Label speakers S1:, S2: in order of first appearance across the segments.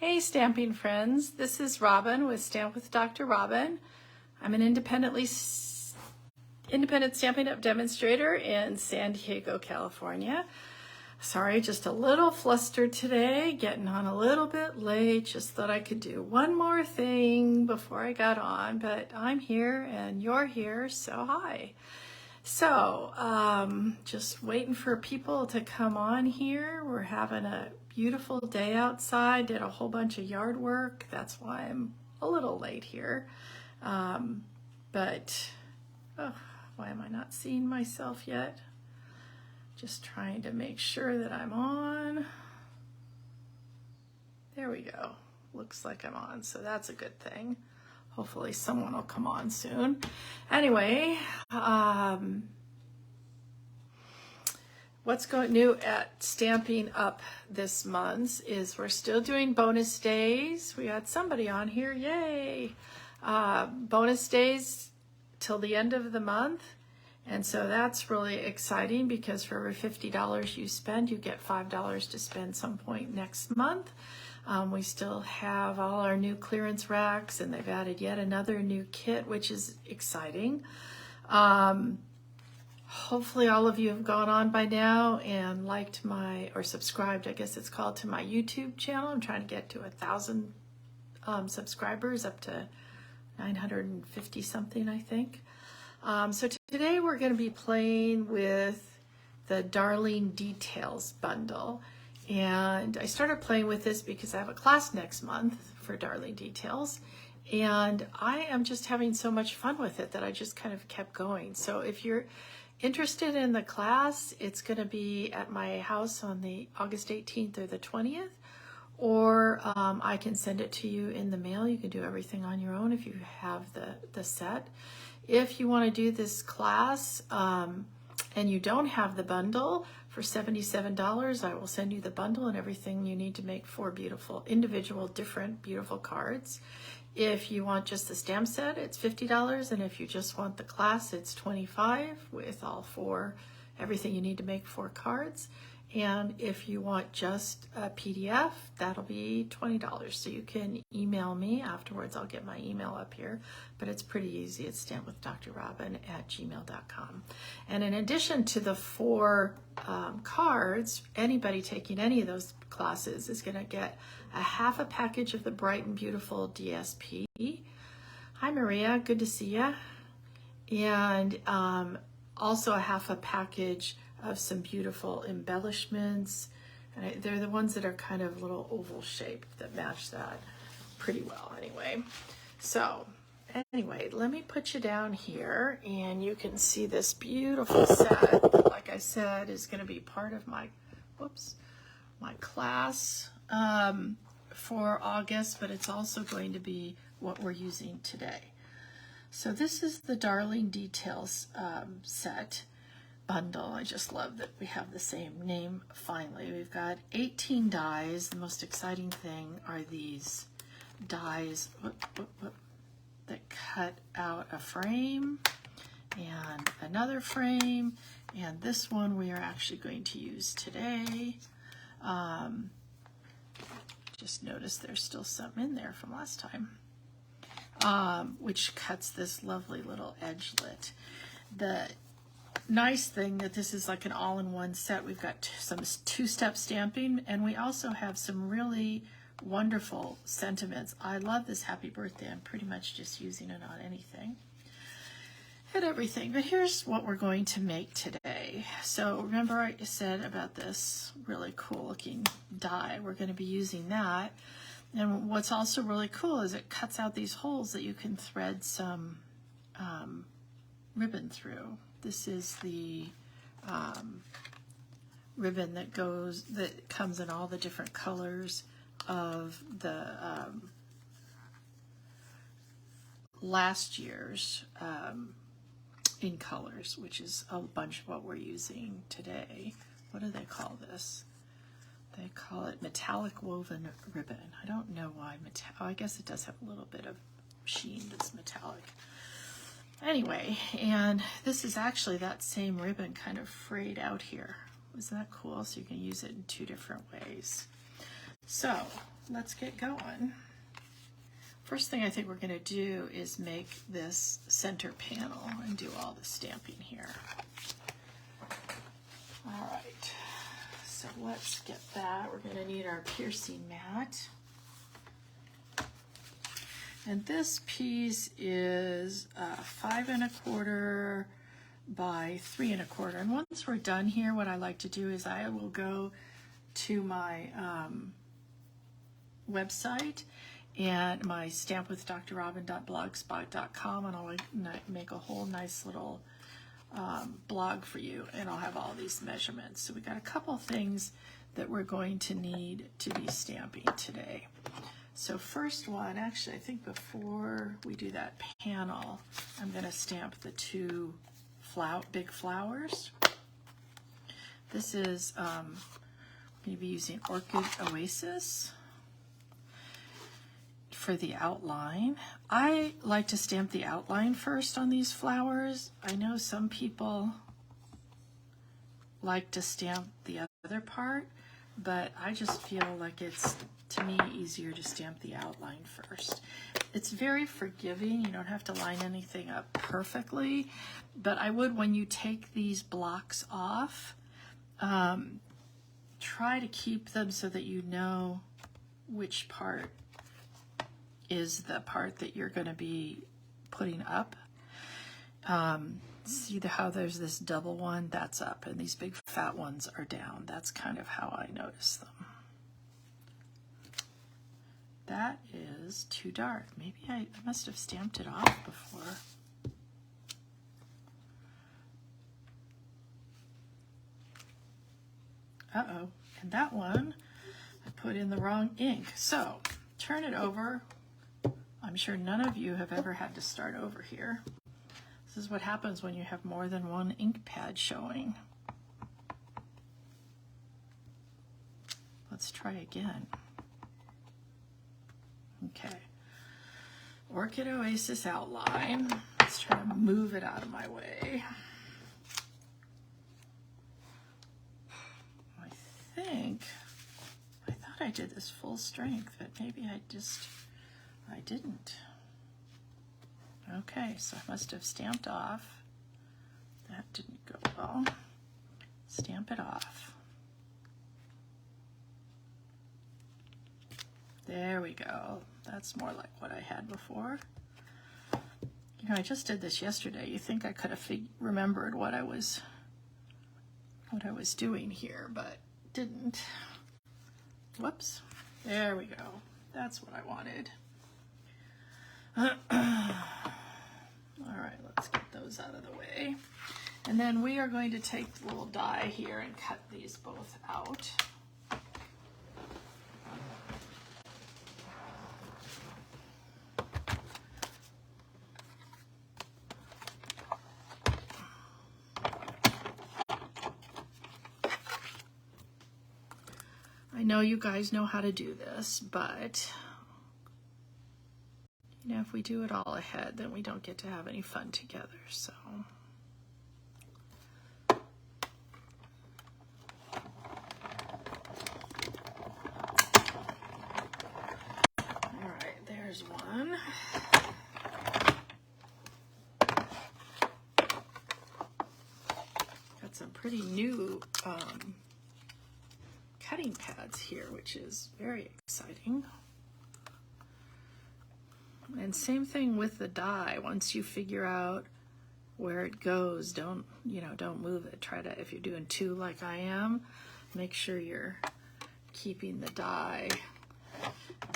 S1: Hey stamping friends, this is Robin with Stamp with Dr. Robin. I'm an independent Stampin' Up demonstrator in San Diego, California. Sorry, just a little flustered today, getting on a little bit late. Just thought I could do one more thing before I got on, but I'm here and you're here, so hi. So, just waiting for people to come on here. We're having a beautiful day outside, did a whole bunch of yard work. That's why I'm a little late here. Why am I not seeing myself yet? Just trying to make sure that I'm on. There we go. Looks like I'm on, so that's a good thing. Hopefully someone will come on soon. Anyway, what's new at Stamping Up this month is we're still doing bonus days. We got somebody on here, yay! Bonus days till the end of the month. And so that's really exciting because for every $50 you spend, you get $5 to spend some point next month. We still have all our new clearance racks, and they've added yet another new kit, which is exciting. Hopefully all of you have gone on by now and liked or subscribed, I guess it's called, to my YouTube channel. I'm trying to get to 1,000 subscribers, up to 950 something, I think. So today we're going to be playing with the Darling Details bundle. And I started playing with this because I have a class next month for Darling Details. And I am just having so much fun with it that I just kind of kept going. So if you're interested in the class, it's going to be at my house on the August 18th or the 20th. Or I can send it to you in the mail. You can do everything on your own if you have the set. If you want to do this class and you don't have the bundle, for $77, I will send you the bundle and everything you need to make 4 beautiful, individual, different, beautiful cards. If you want just the stamp set, it's $50, and if you just want the class, it's $25 with all 4, everything you need to make 4 cards. And if you want just a PDF, that'll be $20. So you can email me afterwards. I'll get my email up here, but it's pretty easy. It's stampwithdrrobin@gmail.com. And in addition to the 4 cards, anybody taking any of those classes is going to get a half a package of the Bright and Beautiful DSP. Hi, Maria. Good to see you. And also a half a package of some beautiful embellishments. And they're the ones that are kind of little oval shaped that match that pretty well anyway. So anyway, let me put you down here and you can see this beautiful set that, like I said, is going to be part of my class for August, but it's also going to be what we're using today. So this is the Darling Details set bundle. I just love that we have the same name finally. We've got 18 dies. The most exciting thing are these dies that cut out a frame and another frame, and this one we are actually going to use today. Just notice there's still some in there from last time, which cuts this lovely little edgelet. The nice thing that this is like an all-in-one set. We've got some 2-step stamping, and we also have some really wonderful sentiments. I love this happy birthday. I'm pretty much just using it on anything and everything. But here's what we're going to make today. So remember I said about this really cool looking die. We're going to be using that. And what's also really cool is it cuts out these holes that you can thread some ribbon through. This is the ribbon that comes in all the different colors of the last year's in colors, which is a bunch of what we're using today. What do they call this? They call it metallic woven ribbon. I don't know why I guess it does have a little bit of sheen that's metallic. Anyway, and this is actually that same ribbon kind of frayed out here. Isn't that cool? So you can use it in 2 different ways. So let's get going. First thing I think we're going to do is make this center panel and do all the stamping here. All right, so let's get that. We're going to need our piercing mat. And this piece is 5 1/4 by 3 1/4. And once we're done here, what I like to do is I will go to my website and my stampwithdrrobin.blogspot.com, and I'll make a whole nice little blog for you, and I'll have all these measurements. So we got a couple things that we're going to need to be stamping today. So first one, actually I think before we do that panel, I'm going to stamp the 2 big flowers. This is I'm going to be using Orchid Oasis for the outline. I like to stamp the outline first on these flowers. I know some people like to stamp the other part, but I just feel like it's, to me, easier to stamp the outline first. It's very forgiving. You don't have to line anything up perfectly, but I would, when you take these blocks off, try to keep them so that you know which part is the part that you're going to be putting up. See how there's this double one? That's up, and these big fat ones are down. That's kind of how I notice them. That is too dark. Maybe I must have stamped it off before. Uh-oh, and that one, I put in the wrong ink. So, turn it over. I'm sure none of you have ever had to start over here. This is what happens when you have more than one ink pad showing. Let's try again. Okay. Orchid Oasis outline. Let's try to move it out of my way. I thought I did this full strength, but maybe I didn't. Okay, so I must have stamped off. That didn't go well. Stamp it off. There we go. That's more like what I had before. You know, I just did this yesterday. You think I could have remembered what I was doing here, but didn't. Whoops. There we go. That's what I wanted. All right, let's get those out of the way. And then we are going to take the little die here and cut these both out. I know you guys know how to do this, but you know, if we do it all ahead, then we don't get to have any fun together, so. All right, there's one. Got some pretty new cutting pads here, which is very exciting. And same thing with the die. Once you figure out where it goes, don't move it. Try to, if you're doing 2 like I am, make sure you're keeping the die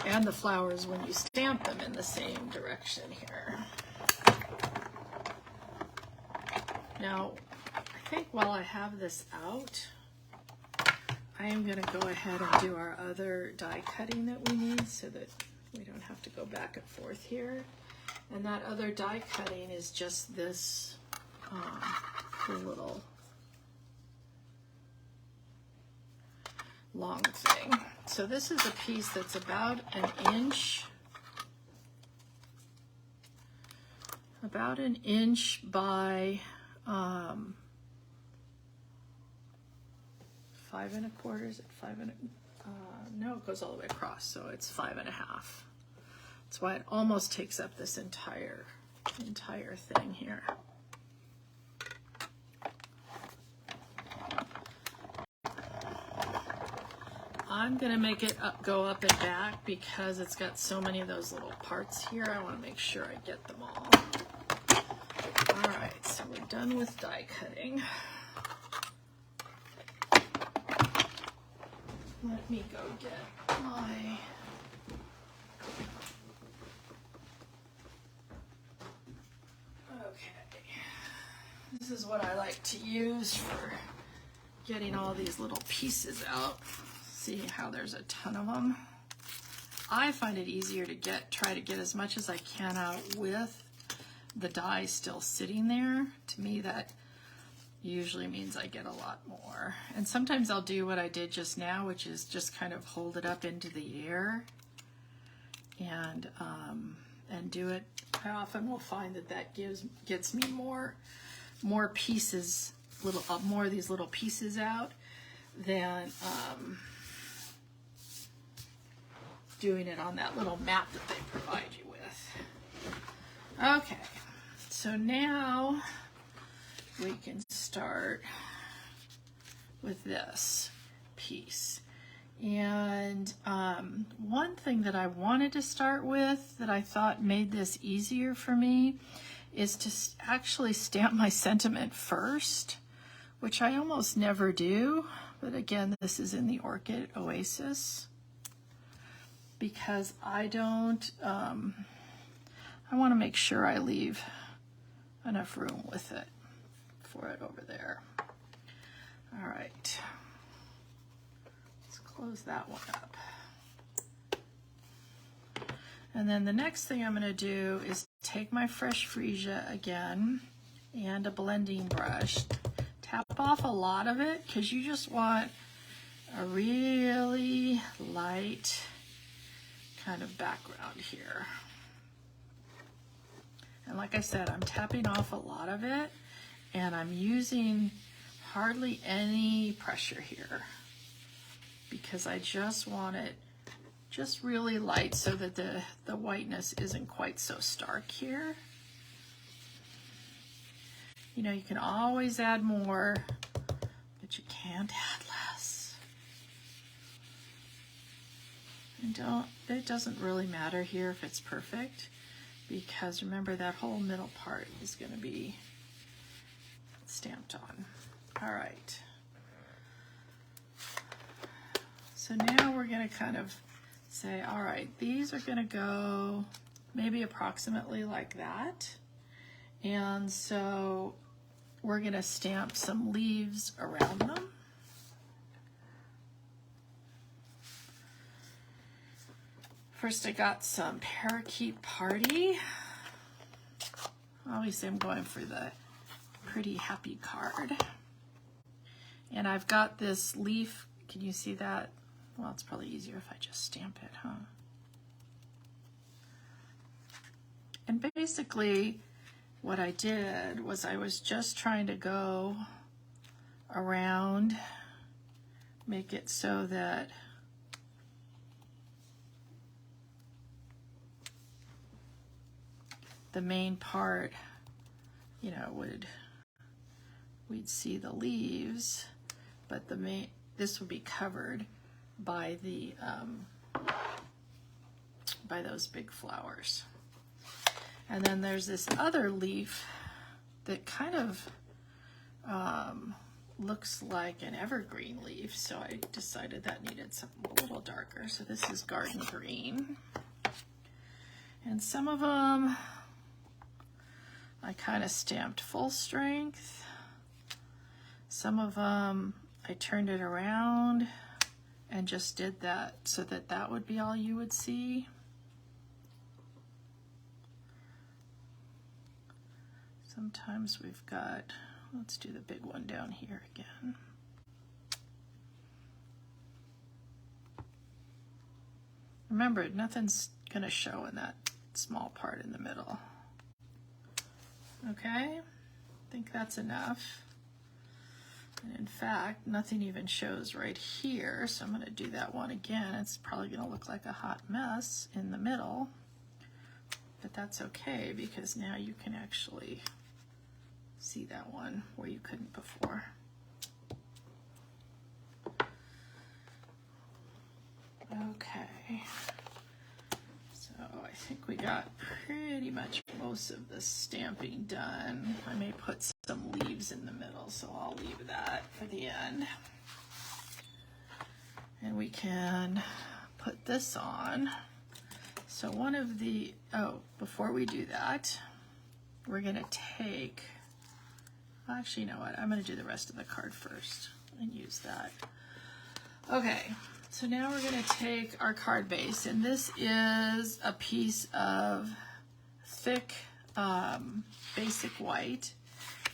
S1: and the flowers when you stamp them in the same direction here. Now, I think while I have this out, I am going to go ahead and do our other die cutting that we need so that we don't have to go back and forth here. And that other die cutting is just this cool little long thing. So this is a piece that's about an inch by 5 1/4. Is it 5 1/4? no, it goes all the way across, so it's 5.5. That's why it almost takes up this entire thing here. I'm gonna make it go up and back because it's got so many of those little parts here. I want to make sure I get them all. All right, so we're done with die cutting. Let me go get my this is what I like to use for getting all these little pieces out. See how there's a ton of them. I find it easier to try to get as much as I can out with the die still sitting there. To me, that usually means I get a lot more. And sometimes I'll do what I did just now, which is just kind of hold it up into the air and do it. I often will find that gets me more pieces, more of these little pieces out than doing it on that little map that they provide you with. Okay, so now we can start with this piece. And one thing that I wanted to start with that I thought made this easier for me is to actually stamp my sentiment first, which I almost never do. But again, this is in the Orchid Oasis because I don't, I want to make sure I leave enough room with it for it over there. All right, let's close that one up. And then the next thing I'm going to do is take my fresh Freesia again and a blending brush, tap off a lot of it because you just want a really light kind of background here. And like I said, I'm tapping off a lot of it and I'm using hardly any pressure here because I just want it just really light so that the whiteness isn't quite so stark here. You know, you can always add more, but you can't add less. And it doesn't really matter here if it's perfect because remember that whole middle part is going to be stamped on. All right. So now we're going to kind of say, all right, these are going to go maybe approximately like that. And so we're going to stamp some leaves around them. First, I got some Parakeet Party. Obviously, I'm going for the pretty happy card. And I've got this leaf. Can you see that? Well, it's probably easier if I just stamp it, huh? And basically, what I did was I was just trying to go around, make it so that the main part, you know, we'd see the leaves, but this would be covered by the by those big flowers. And then there's this other leaf that kind of looks like an evergreen leaf, so I decided that needed something a little darker. So this is Garden Green. And some of them I kind of stamped full strength. Some of them I turned it around and just did that so that that would be all you would see. Sometimes we've got, let's do the big one down here again. Remember, nothing's going to show in that small part in the middle. Okay, I think that's enough. And in fact, nothing even shows right here, so I'm going to do that one again. It's probably going to look like a hot mess in the middle, but that's okay because now you can actually see that one where you couldn't before. Okay, so I think we got pretty much most of the stamping done. I may put some leaves in the middle, so I'll leave that for the end. And we can put this on. So one of the, oh, before we do that, we're gonna take, actually, you know what? I'm gonna do the rest of the card first and use that. Okay, so now we're gonna take our card base, and this is a piece of thick basic white,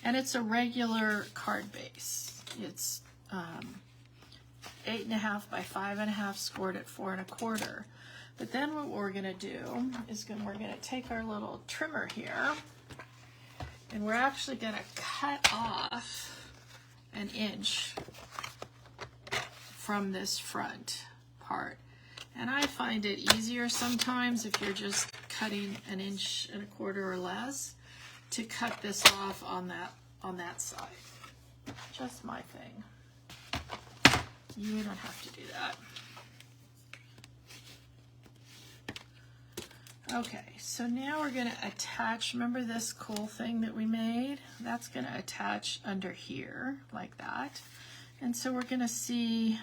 S1: and it's a regular card base. It's 8.5 by 5.5, scored at 4 1/4. But then what we're gonna do is we're gonna take our little trimmer here, and we're actually gonna cut off 1 inch from this front part. And I find it easier sometimes if you're just cutting 1 1/4 or less to cut this off on that side. Just my thing. You don't have to do that. Okay, so now we're going to attach, remember this cool thing that we made? That's going to attach under here, like that. And so we're going to see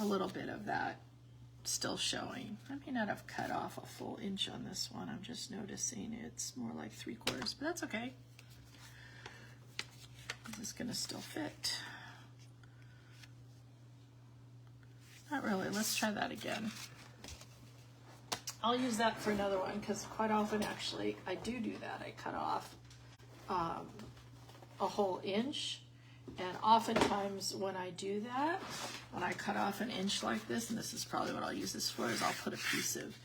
S1: a little bit of that still showing. I may not have cut off a full inch on this one. I'm just noticing it's more like 3/4, but that's okay. This is going to still fit. Not really. Let's try that again. I'll use that for another one because quite often actually I do that. I cut off a whole inch, and oftentimes when I do that, when I cut off 1 inch like this, and this is probably what I'll use this for, is I'll put a piece of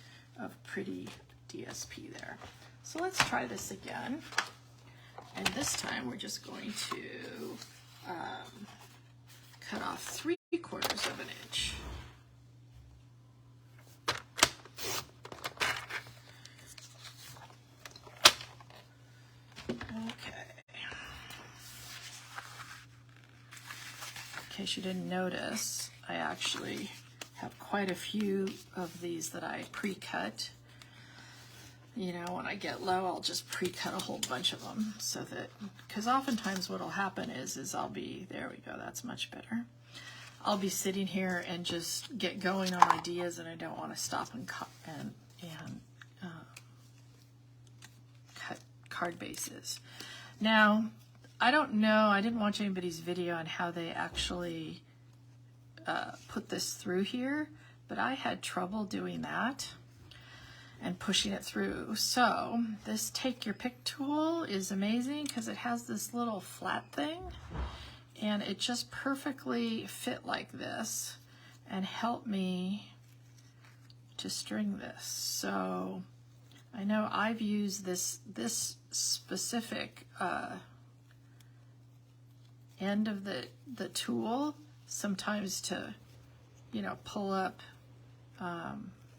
S1: pretty DSP there. So let's try this again, and this time we're just going to cut off 3/4 of 1 inch. In case you didn't notice, I actually have quite a few of these that I pre-cut. You know, when I get low, I'll just pre-cut a whole bunch of them so that, because oftentimes what'll happen is I'll be, there we go, that's much better. I'll be sitting here and just get going on ideas, and I don't want to stop and cut card bases. Now, I don't know, I didn't watch anybody's video on how they actually put this through here, but I had trouble doing that and pushing it through. So this Take Your Pick tool is amazing because it has this little flat thing, and it just perfectly fit like this and helped me to string this. So I know I've used this specific end of the tool sometimes to, you know, pull up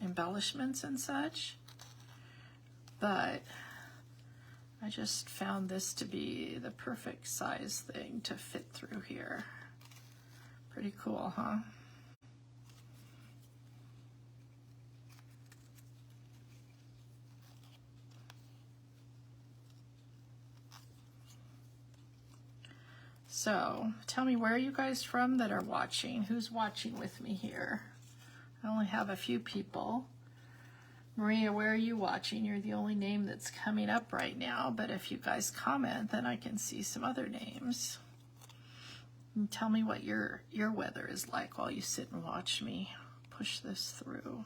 S1: embellishments and such, but I just found this to be the perfect size thing to fit through here. Pretty cool, huh? So, tell me, where are you guys from that are watching? Who's watching with me here? I only have a few people. Maria, where are you watching? You're the only name that's coming up right now, but if you guys comment, then I can see some other names. And tell me what your weather is like while you sit and watch me push this through.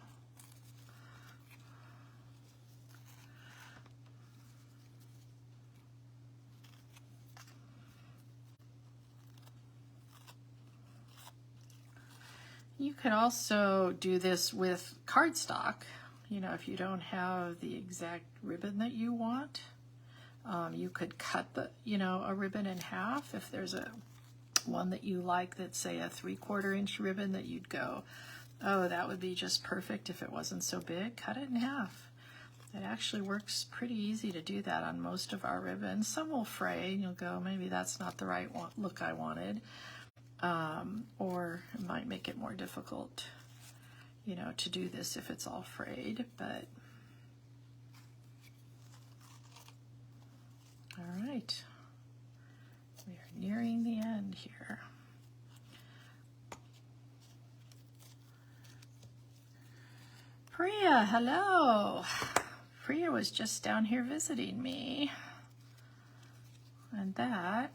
S1: You could also do this with cardstock, you know, if you don't have the exact ribbon that you want. You could cut a ribbon in half. If there's one that you like that's, say, a 3/4 inch ribbon that you'd go, oh, that would be just perfect if it wasn't so big, cut it in half. It actually works pretty easy to do that on most of our ribbons. Some will fray and you'll go, maybe that's not the right look I wanted. Or it might make it more difficult, to do this if it's all frayed, but all right. We are nearing the end here. Priya, hello. Priya was just down here visiting me. And that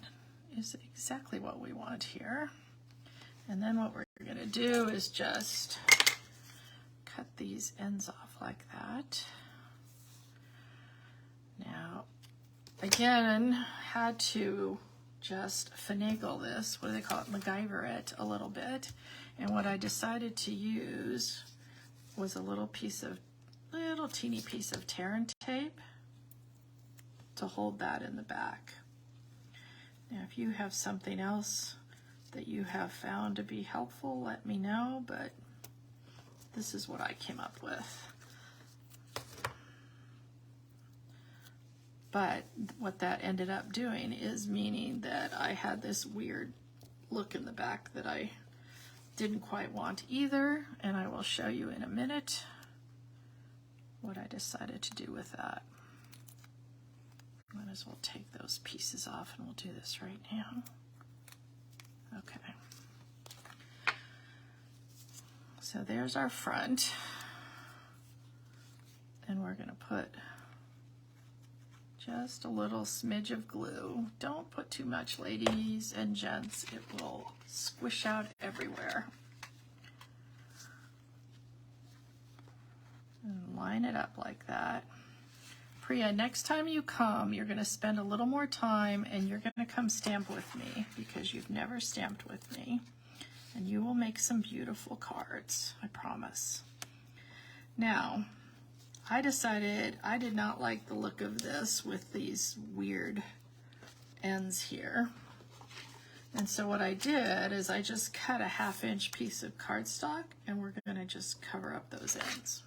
S1: is exactly what we want here. And then what we're going to do is just cut these ends off like that. Now, again, had to just finagle this, what do they call it, MacGyver it a little bit. And what I decided to use was a little teeny piece of tear and tape to hold that in the back. Now, if you have something else that you have found to be helpful, let me know, but this is what I came up with. But what that ended up doing is meaning that I had this weird look in the back that I didn't quite want either, and I will show you in a minute what I decided to do with that. Might as well take those pieces off and we'll do this right now. Okay. So there's our front. And we're going to put just a little smidge of glue. Don't put too much, ladies and gents. It will squish out everywhere. And line it up like that. Priya, next time you come, you're going to spend a little more time and you're going to come stamp with me because you've never stamped with me. And you will make some beautiful cards, I promise. Now, I decided I did not like the look of this with these weird ends here. And so what I did is I just cut a 1/2 inch piece of cardstock and we're going to just cover up those ends.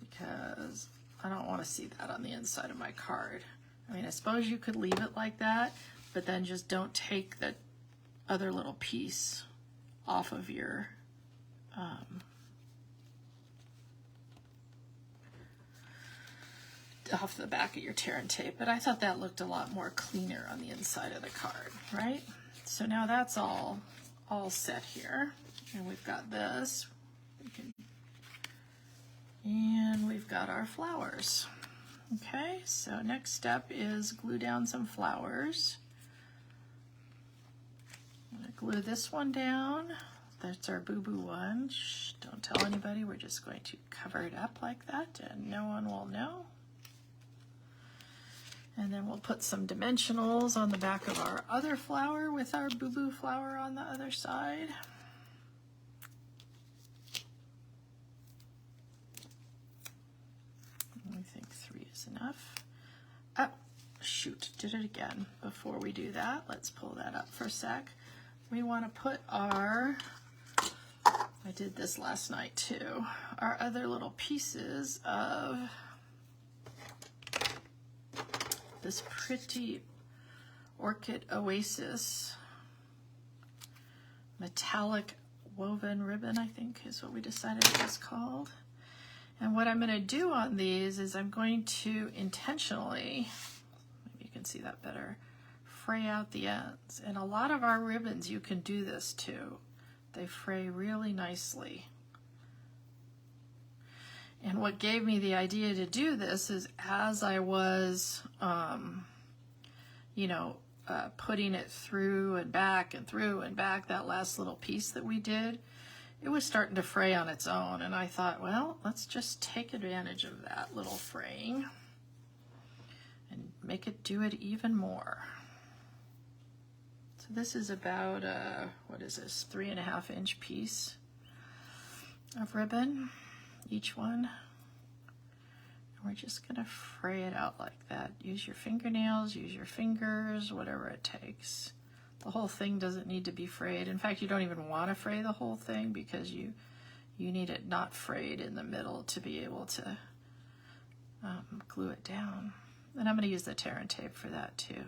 S1: Because I don't want to see that on the inside of my card. I mean, I suppose you could leave it like that, but then just don't take the other little piece off of your off the back of your tear and tape. But I thought that looked a lot more cleaner on the inside of the card, right? So now that's all set here, and we've got this. And we've got our flowers. Okay, so next step is glue down some flowers. I'm gonna glue this one down. That's our boo-boo one. Shh, don't tell anybody. We're just going to cover it up like that and no one will know. And then we'll put some dimensionals on the back of our other flower with our boo-boo flower on the other side. I think 3 is enough. Oh, shoot, did it again. Before we do that, let's pull that up for a sec. We want to put our, I did this last night too, our other little pieces of this pretty Orchid Oasis metallic woven ribbon, I think is what we decided it was called. And what I'm going to do on these is I'm going to intentionally, maybe you can see that better, fray out the ends. And a lot of our ribbons you can do this too. They fray really nicely. And what gave me the idea to do this is as I was, putting it through and back and through and back, that last little piece that we did, it was starting to fray on its own, and I thought, well, let's just take advantage of that little fraying and make it do it even more. So this is about what is this, 3.5 inch piece of ribbon, each one. We're just gonna fray it out like that. Use your fingernails, use your fingers, whatever it takes. The whole thing doesn't need to be frayed. In fact, you don't even want to fray the whole thing because you need it not frayed in the middle to be able to glue it down. And I'm going to use the tear and tape for that too.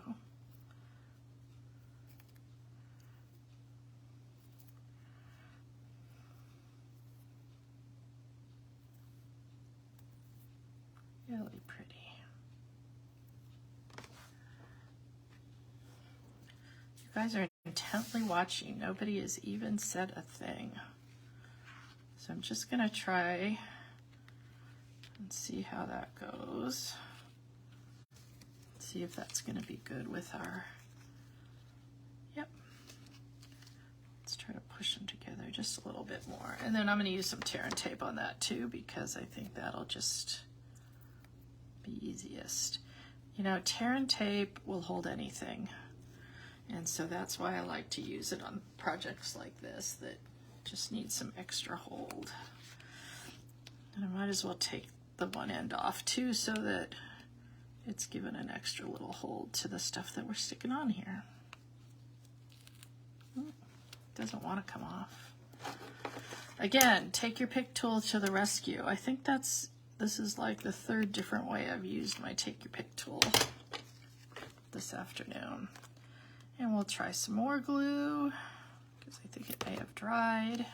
S1: Really pretty. You guys are intently watching. Nobody has even said a thing. So I'm just going to try and see how that goes. See if that's going to be good with our, yep. Let's try to push them together just a little bit more. And then I'm going to use some tear and tape on that too, because I think that'll just be easiest. You know, tear and tape will hold anything. And so that's why I like to use it on projects like this that just need some extra hold. And I might as well take the one end off too so that it's given an extra little hold to the stuff that we're sticking on here. Doesn't want to come off. Again, take your pick tool to the rescue. I think this is like the third different way I've used my take your pick tool this afternoon. And we'll try some more glue because I think it may have dried.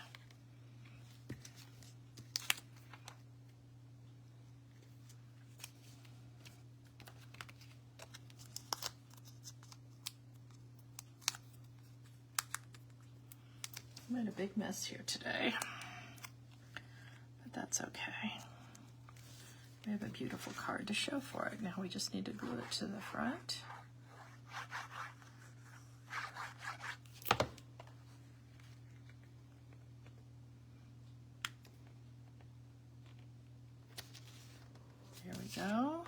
S1: I made a big mess here today, but that's okay. We have a beautiful card to show for it. Now we just need to glue it to the front. There we go.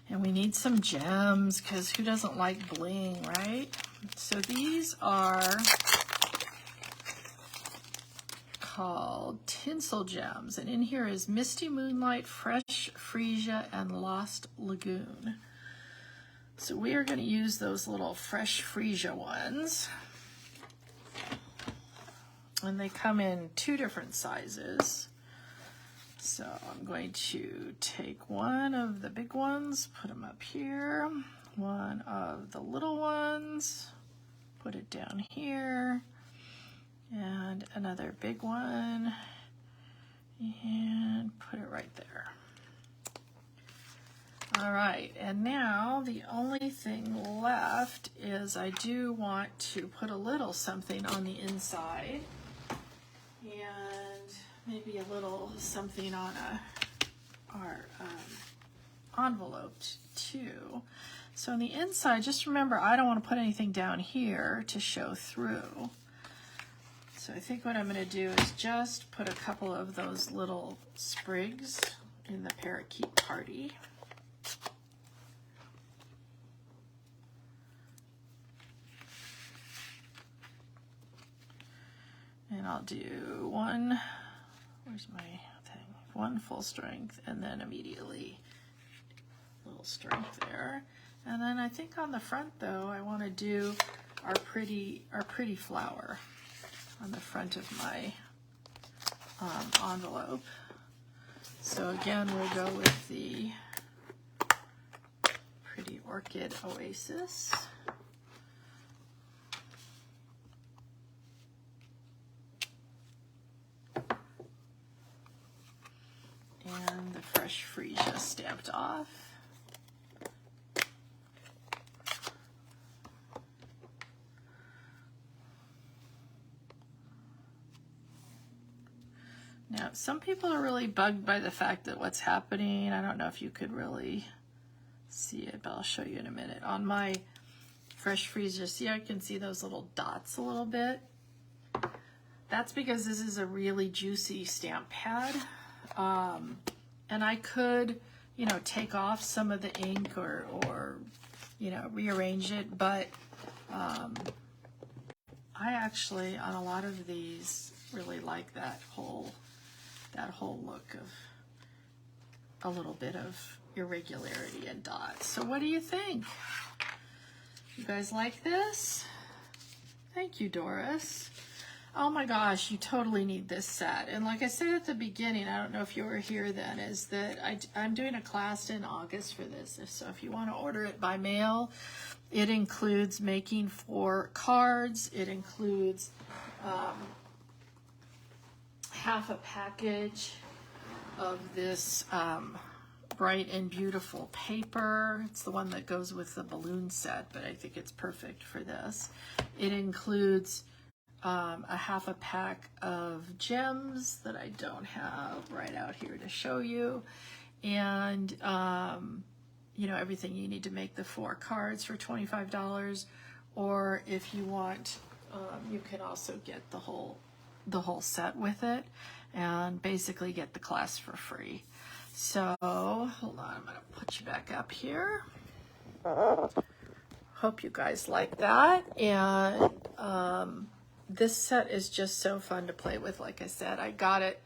S1: And we need some gems because who doesn't like bling, right? So these are called tinsel gems, and in here is Misty Moonlight, Fresh Freesia, and Lost Lagoon. So we are going to use those little Fresh Freesia ones, and they come in 2 different sizes. So I'm going to take one of the big ones, put them up here, one of the little ones, put it down here, and another big one, and put it right there. All right, and now the only thing left is I do want to put a little something on the inside, and maybe a little something on our envelope too. So on the inside, just remember, I don't want to put anything down here to show through. So I think what I'm going to do is just put a couple of those little sprigs in the parakeet party. And I'll do one, where's my thing? One full strength, and then immediately a little strength there. And then I think on the front though, I want to do our pretty flower on the front of my envelope. So again, we'll go with the Pretty Orchid Oasis. And the Fresh Freesia stamped off. Now, some people are really bugged by the fact that what's happening, I don't know if you could really see it, but I'll show you in a minute. On my Fresh Freesia, see, I can see those little dots a little bit. That's because this is a really juicy stamp pad. And I could, you know, take off some of the ink or you know, rearrange it, but I actually, on a lot of these, really like that whole look of a little bit of irregularity and dots. So what do you think? You guys like this? Thank you, Doris. Oh my gosh, you totally need this set. And like I said at the beginning, I don't know if you were here then, is that I'm doing a class in August for this. So if you want to order it by mail, it includes making 4 cards. It includes half a package of this bright and beautiful paper. It's the one that goes with the balloon set, but I think it's perfect for this. It includes a half a pack of gems that I don't have right out here to show you, and you know, everything you need to make the 4 cards for $25. Or if you want, you can also get the whole set with it, and basically get the class for free. So hold on, I'm gonna put you back up here. Hope you guys like that. And this set is just so fun to play with. Like I said, I got it,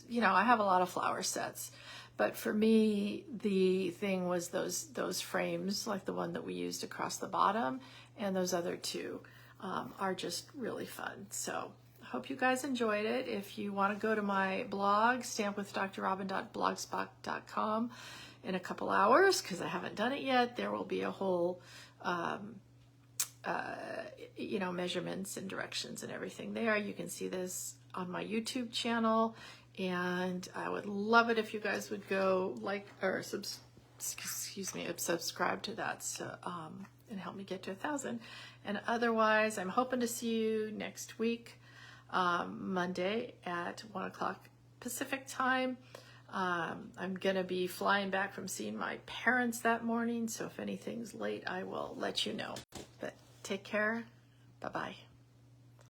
S1: you know, I have a lot of flower sets, but for me, the thing was those frames, like the one that we used across the bottom, and those other 2 are just really fun. So I hope you guys enjoyed it. If you want to go to my blog, stampwithdrrobin.blogspot.com, in a couple hours, because I haven't done it yet, there will be a whole you know, measurements and directions and everything there. You can see this on my YouTube channel, and I would love it if you guys would go like or subscribe to that, so and help me get to 1,000. And otherwise, I'm hoping to see you next week, Monday at 1 o'clock Pacific time. I'm gonna be flying back from seeing my parents that morning, so if anything's late, I will let you know. But take care. Bye-bye.